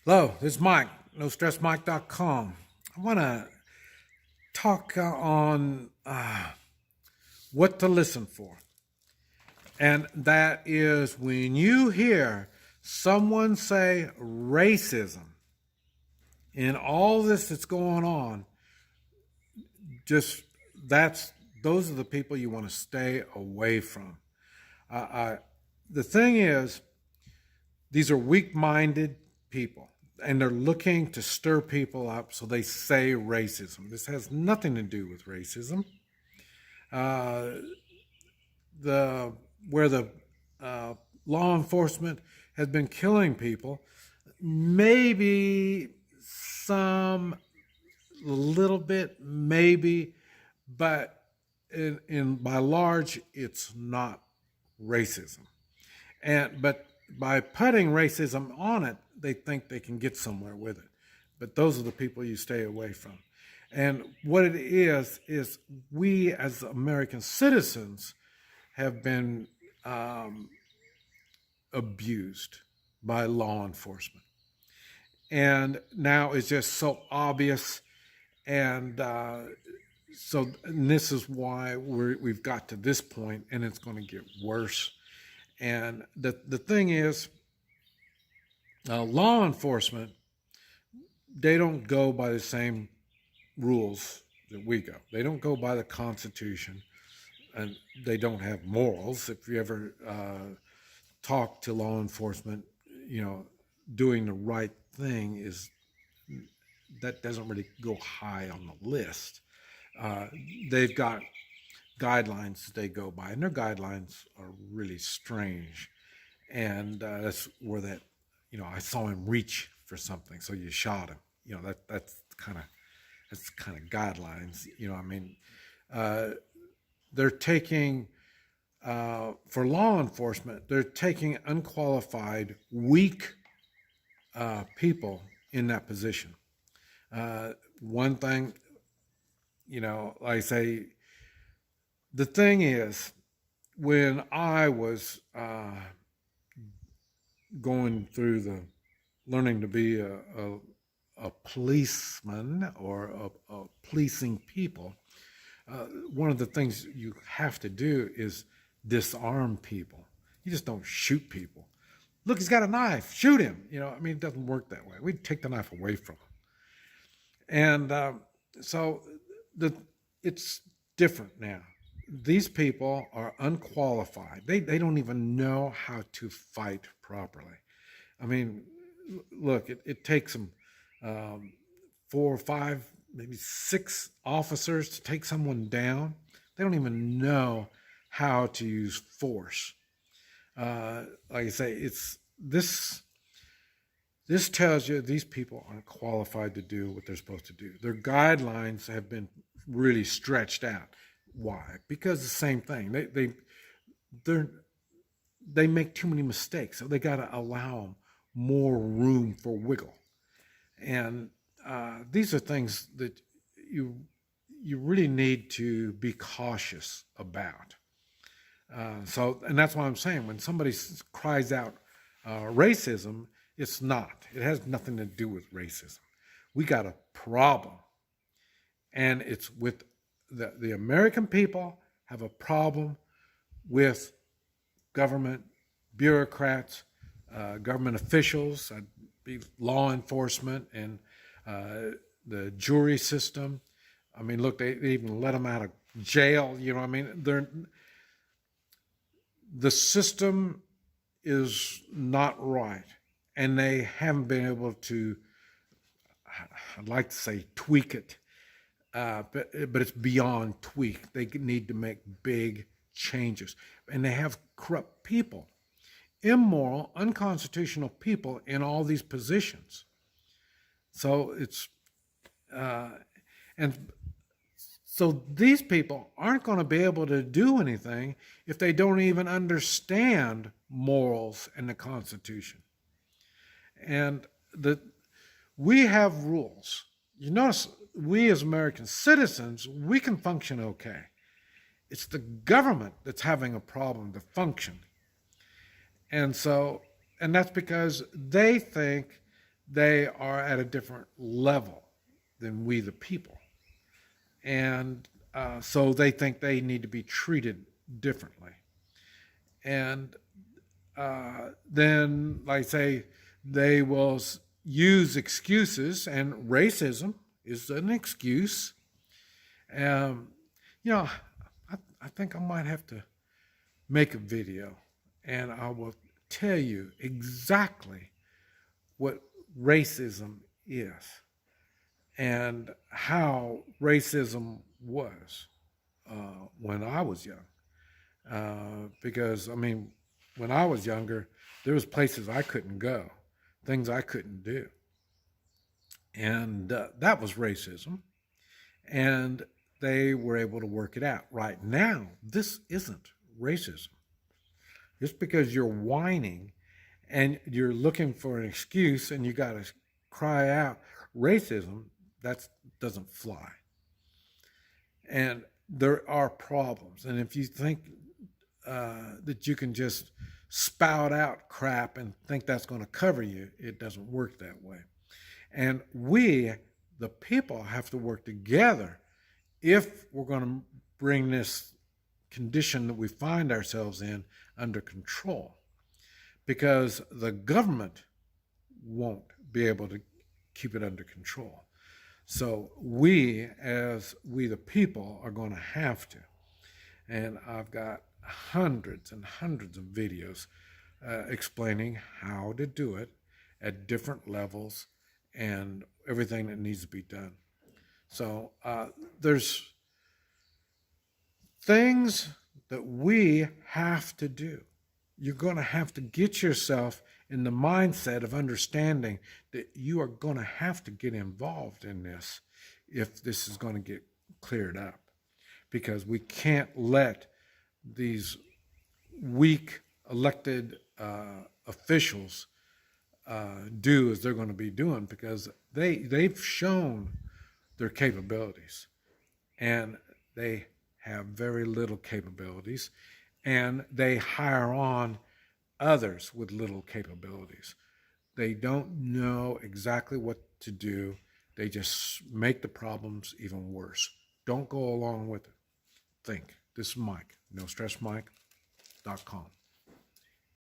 Hello, this is Mike, NoStressMike.com. I want to talk on what to listen for. And that is when you hear someone say racism in all this that's going on, those are the people you want to stay away from. The thing is, these are weak-minded people, and they're looking to stir people up, so they say racism. This has nothing to do with racism. Where the law enforcement has been killing people, maybe a little bit, maybe, but by large, it's not racism. But by putting racism on it, they think they can get somewhere with it. But those are the people you stay away from. And what it is we as American citizens have been abused by law enforcement. And now it's just so obvious. And this is why we've got to this point, and it's going to get worse. And the thing is, law enforcement, they don't go by the same rules that we go. They don't go by the Constitution, and they don't have morals. If you ever talk to law enforcement, doing the right thing that doesn't really go high on the list. They've got guidelines they go by, and their guidelines are really strange. And that's where I saw him reach for something, so you shot him. That's kind of guidelines. They're taking for law enforcement, they're taking unqualified, weak people in that position. One thing, like I say, the thing is, when I was going through learning to be a policeman or a policing people, one of the things you have to do is disarm people. You just don't shoot people. Look, he's got a knife, shoot him. It doesn't work that way. We'd take the knife away from him. And so it's different now. These people are unqualified. They don't even know how to fight properly. Look, it takes them 4 or 5, maybe 6 officers to take someone down. They don't even know how to use force. Like I say, this tells you these people aren't qualified to do what they're supposed to do. Their guidelines have been really stretched out. Why? Because the same thing. They make too many mistakes, so they got to allow them more room for wiggle. And these are things that you really need to be cautious about. And that's why I'm saying, when somebody cries out racism, it's not. It has nothing to do with racism. We got a problem, and it's with the American people have a problem with government bureaucrats, government officials, law enforcement, and the jury system. Look, they even let them out of jail. The system is not right, and they haven't been able to, I'd like to say, tweak it. But it's beyond tweak. They need to make big changes. And they have corrupt people, immoral, unconstitutional people in all these positions. So so these people aren't going to be able to do anything if they don't even understand morals and the Constitution. And we have rules. You notice, we as American citizens, we can function okay. It's the government that's having a problem to function. And that's because they think they are at a different level than we, the people. And so they think they need to be treated differently. And then, like I say, they will use excuses, and racism is an excuse. You know, I think I might have to make a video, and I will tell you exactly what racism is and how racism was when I was young. Because, I mean, when I was younger, there was places I couldn't go, things I couldn't do. And that was racism. And they were able to work it out. Right now, this isn't racism. Just because you're whining and you're looking for an excuse and you got to cry out racism, that doesn't fly. And there are problems. And if you think that you can just spout out crap and think that's going to cover you, it doesn't work that way. And we, the people, have to work together if we're going to bring this condition that we find ourselves in under control. Because the government won't be able to keep it under control. So we, as we the people, are going to have to. And I've got hundreds and hundreds of videos explaining how to do it at different levels and everything that needs to be done. So there's things that we have to do. You're going to have to get yourself in the mindset of understanding that you are going to have to get involved in this if this is going to get cleared up. Because we can't let these weak elected officials do as they're going to be doing, because they've shown their capabilities, and they have very little capabilities, and they hire on others with little capabilities. They don't know exactly what to do. They just make the problems even worse. Don't go along with it. Think. This is Mike, NoStressMike.com.